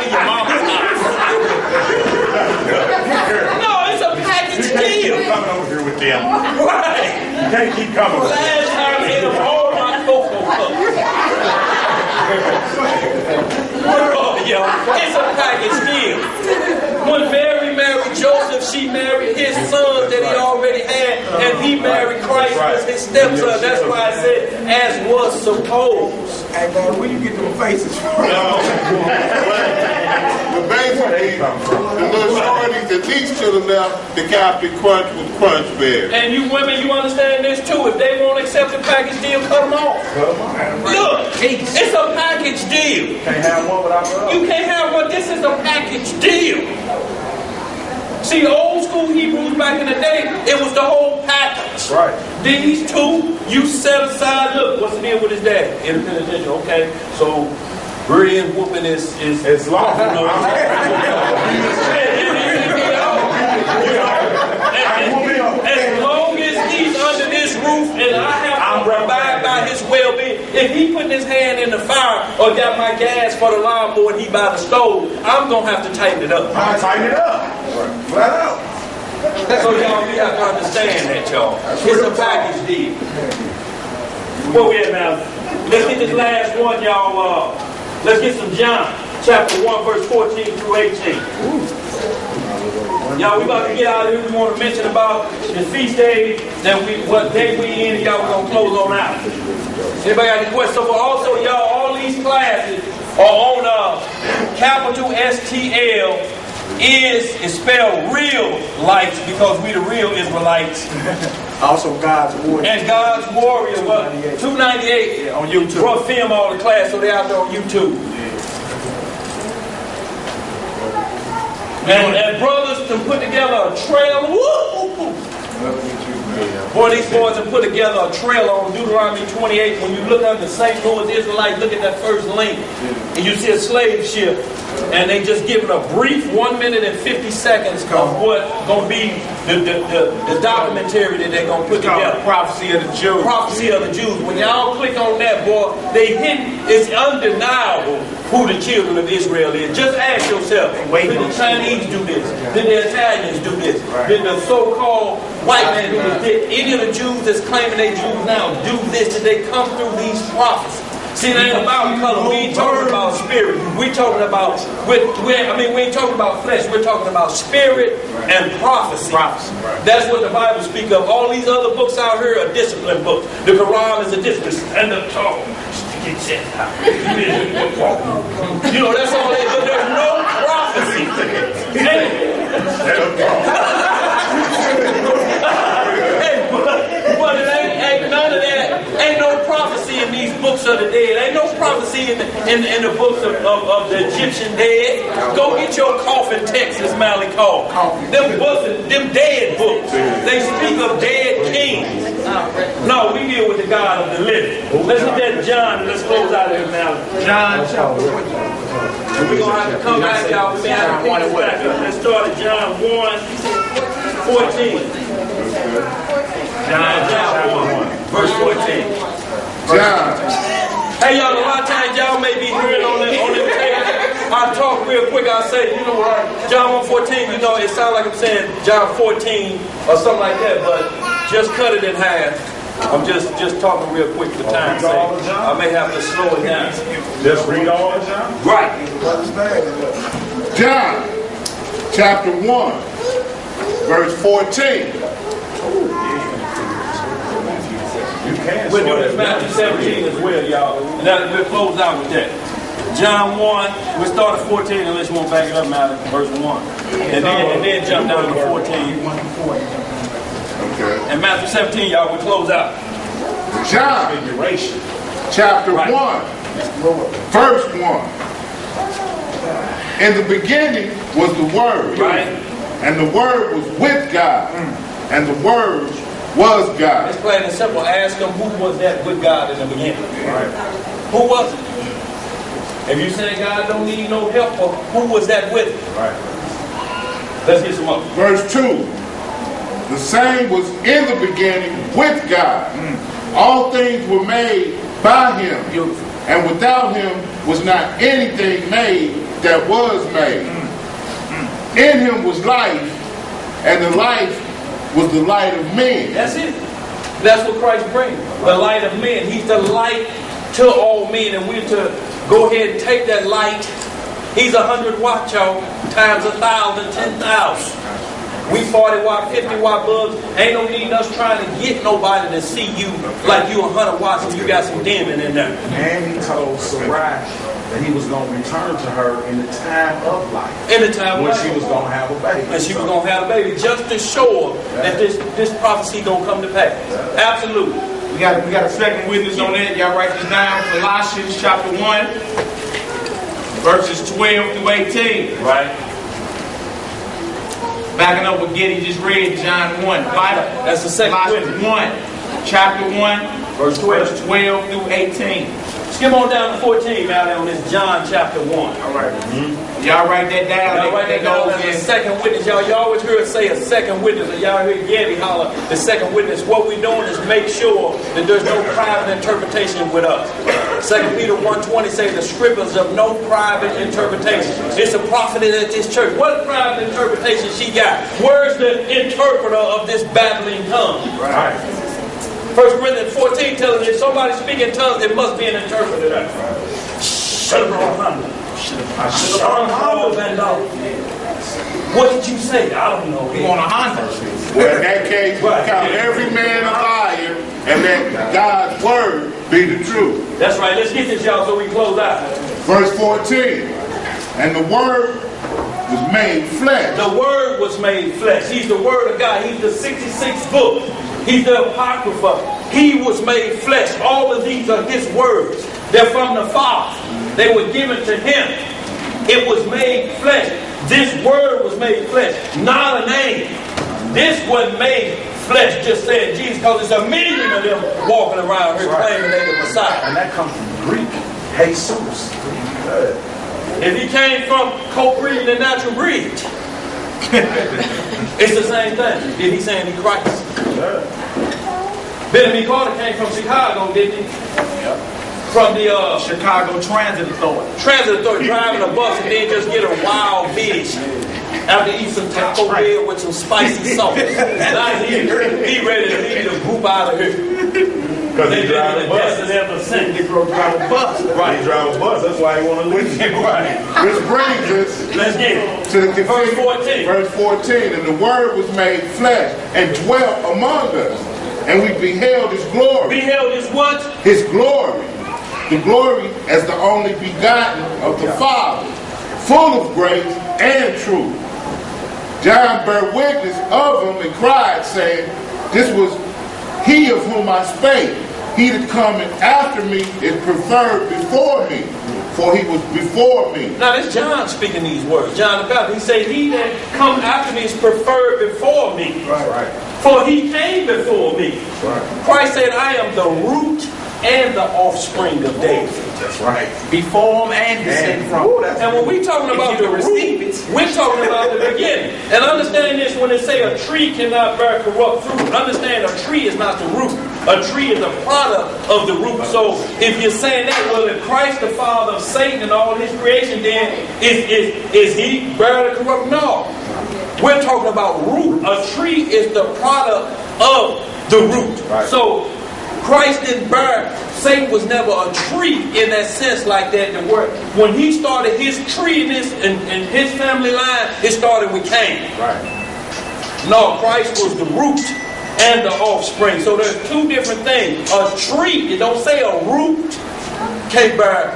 in your mama's house. No, it's a package deal. You're coming over here with them. Right. You can't keep coming with them. Last time I ate all my cocoa cups. Oh, yo, it's a package deal. When Mary married Joseph, she married his son that he already had, and he married Christ as his stepson. That's why I said, as was supposed. Hey, man, where you get them faces from? But basically, the little shorties that teach to the left, the Captain Crunch with Crunch Bear. And you women, you understand this too. If they won't accept the package deal, cut them off. Look, it's a package deal. Can't have one without the other. You can't have one. This is a package deal. See, old school Hebrews back in the day, it was the whole package. Right. These two, you set aside. Look, what's the deal with his dad? In the penitentiary. Okay, so Brian whooping is It's long. you know, as long as he's under this roof and I have to abide by his well-being, if he putting his hand in the fire or got my gas for the lawnmower and he by the stove, I'm going to have to tighten it up. I'll tighten it up. Flat out. So y'all, we have to understand that, y'all. It's a package deal. Where we at now? Let's get this last one, y'all. Let's get some John, chapter 1, verse 14 through 18. Y'all, we about to get out of here. We want to mention about the feast day what day we in. Y'all, we're going to close on out. Anybody got any questions? So for also, y'all, all these classes are on capital STL. Is spelled real lights because we the real Israelites. Also, God's Warrior. And God's Warrior, what? 298 on YouTube. Brought film all the class, so they're out there on YouTube. And brothers can put together a trail. Woo! Boy, these boys have put together a trail on Deuteronomy 28. When you look under St. Louis Israelites, look at that first link, and you see a slave ship. And they just given a brief 1 minute and 50 seconds of what going to be the documentary that they're going to put together. Prophecy of the Jews. Prophecy of the Jews. When y'all click on that, boy, it's undeniable who the children of Israel is. Just ask yourself, did the Chinese do this? Did the Italians do this? Did the so-called white man do this? Did any of the Jews that's claiming they Jews now do this? Did they come through these prophecies? See, it ain't about color. We ain't talking about spirit. We talking about we ain't talking about flesh. We're talking about spirit and prophecy. That's what the Bible speaks of. All these other books out here are discipline books. The Quran is a discipline. Stand up tall. Get set out. You know, that's all it is. But there's no prophecy. But it ain't none of that. Ain't no prophecy in these books of the dead. Ain't no prophecy in the books of the Egyptian dead. Go get your coffin text, as Mally called. Them dead books. They speak of dead kings. No, we deal with the God of the living. Let's get that John and let's close out of here, Mally. John chapter 1. We're going to have to come back, y'all. Let's start at John 1:14. John 1, verse 14. John. Hey, y'all, a lot of times y'all may be hearing on them tape. I talk real quick. I say, you know what, John 1:14, you know, it sounds like I'm saying John 14 or something like that, but just cut it in half. I'm just talking real quick for time's sake. I may have to slow it down. Just read all of John? Right. John, chapter 1, verse 14. We'll do this Matthew 17 as well, y'all. And then we'll close out with that. John 1, we'll start at 14 unless you want to back it up, Matthew, verse 1. And then jump down to 14. Okay. And Matthew 17, y'all, we'll close out. John, chapter 1, verse 1. In the beginning was the Word, Right. and the Word was with God, and the Word was God. It's plain and simple. Ask them who was that with God in the beginning. Right. Who was it? If you say God don't need no help, well, who was that with? Right. Let's get some up. Verse 2. The same was in the beginning with God. All things were made by him. Beautiful. And without him was not anything made that was made. In him was life, and the life was the light of men. That's it. That's what Christ brings. The light of men. He's the light to all men. And we're to go ahead and take that light. He's 100 watt, y'all, times 1,000, 10,000. We 40 watt, 50 watt bulbs. Ain't no need us trying to get nobody to see you like you 100 watts and you got some dimming in there. And he told Sarai that he was going to return to her in the time of life. In the time when of she life. was going to have a baby. And she was going to have a baby, just to show her that this prophecy going to come to pass. Absolutely. We got a second witness on that. Y'all write this down. Colossians chapter 1, verses 12 through 18. Right. Backing up what Getty just read, John 1. Bible. That's the second Colossians witness. 1, chapter 1, Verse 12. 12 through 18. Skim on down to 14 now on this John chapter 1. All right. Y'all write that down. Y'all write that down as a second witness. Y'all always hear us say a second witness. Or y'all hear Gabby holler the second witness. What we're doing is make sure that there's no private interpretation with us. 2 Peter 1:20 says the scriptures of no private interpretation. It's a prophet at this church. What private interpretation she got? Where's the interpreter of this babbling tongue? Right. 1 Corinthians 14 tells us if somebody speaks in tongues, there must be an interpreter there. What did you say? I don't know. We want a Honda. Well, in that case, we count every man a liar, and let God's word be the truth. That's right. Let's get this, y'all, so we close out. Verse 14. And the word was made flesh. The Word was made flesh. He's the Word of God. He's the 66th book. He's the Apocrypha. He was made flesh. All of these are His words. They're from the Father. They were given to Him. It was made flesh. This Word was made flesh. Not a name. This was made flesh, just saying Jesus, because there's a million of them walking around here claiming they're the Messiah. And that comes from Greek. Jesus. If he came from co-breeding and natural breed, it's the same thing. If he's saying he's Christ. Benjamin Carter came from Chicago, didn't he? From the Chicago Transit Authority. transit authority, driving a bus and then just get a wild vision. After eat some taco bell with some spicy sauce. Now he ready to leave the group out of here. Because They've he been drive in a the bus. desert ever since. Negro drive a bus. Right. He drive a bus. That's why he want to leave. Right. Which brings us Let's get it. to the Verse 14. Verse 14. And the word was made flesh and dwelt among us. And we beheld his glory. Beheld his what? His glory. The glory as the only begotten of the Father, full of grace and truth. John bare witness of him and cried, saying, this was he of whom I spake. He that cometh after me is preferred before me, for he was before me. Now this John speaking these words. John the Baptist. He said, he that come after me is preferred before me. Right. For he came before me. Right. Christ said, I am the root and the offspring of David. That's right. Before him and descend from him. And when we're talking about the root, we're talking about the beginning. And understand this, when they say a tree cannot bear corrupt fruit, understand a tree is not the root. A tree is a product of the root. So if you're saying that, well, if Christ the Father of Satan and all his creation, then is he bear the corrupt? No. We're talking about root. A tree is the product of the root. Right. So Christ didn't bear. Satan was never a tree in that sense like that. When he started his treeness in his family line, it started with Cain. Right. No, Christ was the root and the offspring. So there's two different things. A tree, it don't say a root can't bear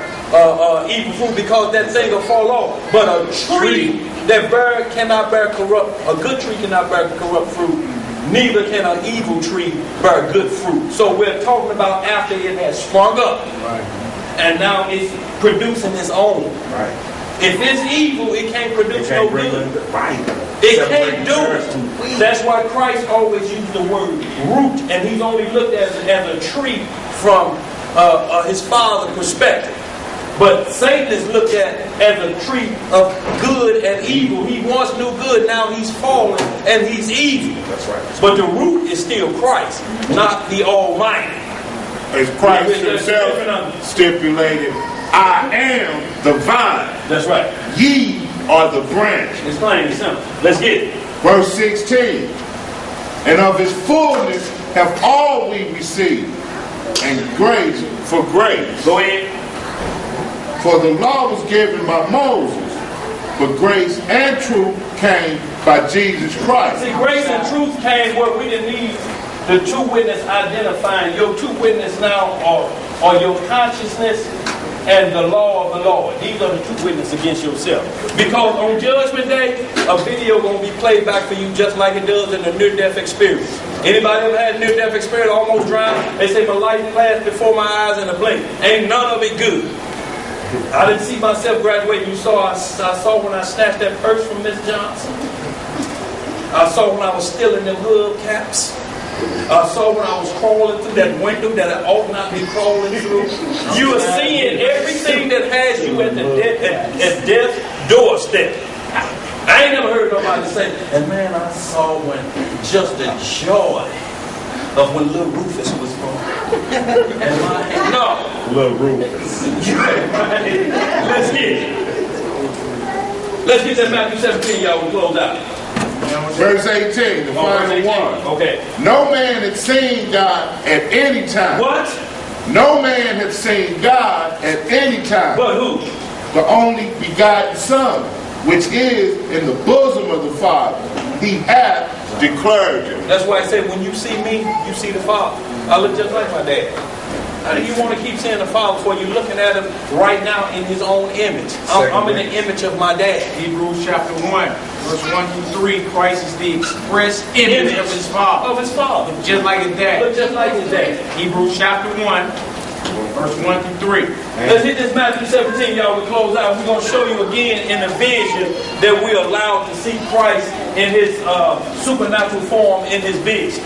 evil fruit because that thing will fall off. But a tree that cannot bear corrupt, a good tree cannot bear corrupt fruit. Neither can an evil tree bear good fruit. So we're talking about after it has sprung up. Right. And now it's producing its own. Right. If it's evil, it can't produce no good. Right. It can't do it. That's why Christ always used the word root. And he's only looked at it as a tree from his father's perspective. But Satan is looked at as a tree of good and evil. He once knew good, now he's fallen and he's evil. That's right. But the root is still Christ, not the Almighty. As Christ himself stipulated, I am the vine. That's right. Ye are the branch. It's plain and simple. Let's get it. Verse 16. And of his fullness have all we received, and grace for grace. Go ahead. For the law was given by Moses, but grace and truth came by Jesus Christ. See, grace and truth came where we didn't need the two witness identifying. Your two witness now are your consciousness and the law of the Lord. These are the two witnesses against yourself. Because on Judgment Day, a video going to be played back for you just like it does in the near-death experience. Anybody ever had a near-death experience, almost drowned? They say my life flashed before my eyes in a blink. Ain't none of it good. I didn't see myself graduating. I saw when I snatched that purse from Miss Johnson. I saw when I was stealing them hubcaps. I saw when I was crawling through that window that I ought not be crawling through. You are seeing everything that has you at death's doorstep. I ain't never heard nobody say, and man, I saw when just the joy of when little Rufus was born. No. Little Rufus. Let's get it. Let's get that Matthew 17, y'all. We close out. Verse 18, the final one. Okay. No man had seen God at any time. What? No man had seen God at any time. But who? The only begotten Son, which is in the bosom of the Father. He hath declared him. That's why I said when you see me, you see the Father. I look just like my dad. How do you want to keep saying the Father for you looking at him right now in his own image? I'm in the image of my dad. Hebrews chapter 1, verse 1 through 3, Christ is the express image of his Father. Of his Father. Just like his dad. Look just like his dad. Hebrews chapter 1, verse 1 through 3. Let's hit this Matthew 17, y'all. We close out. We're going to show you again in the vision that we're allowed to see Christ in his supernatural form in his vision.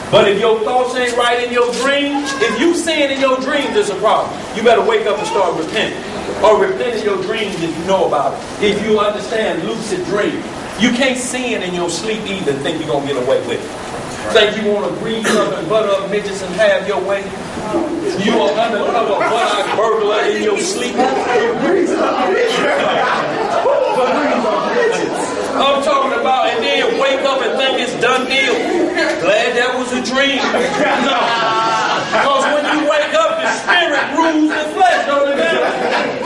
But if your thoughts ain't right in your dreams, if you sin in your dreams, it's a problem. You better wake up and start repenting. Or repent in your dreams if you know about it. If you understand lucid dreams. You can't sin in your sleep either and think you're going to get away with it. Think you want to breathe up and butter up midgets and have your way? You are undercover butt-eyed burglar in your sleep. I'm talking about, and then wake up and think it's done deal. Glad that was a dream. No. Because when you wake up, the spirit rules the flesh, don't it?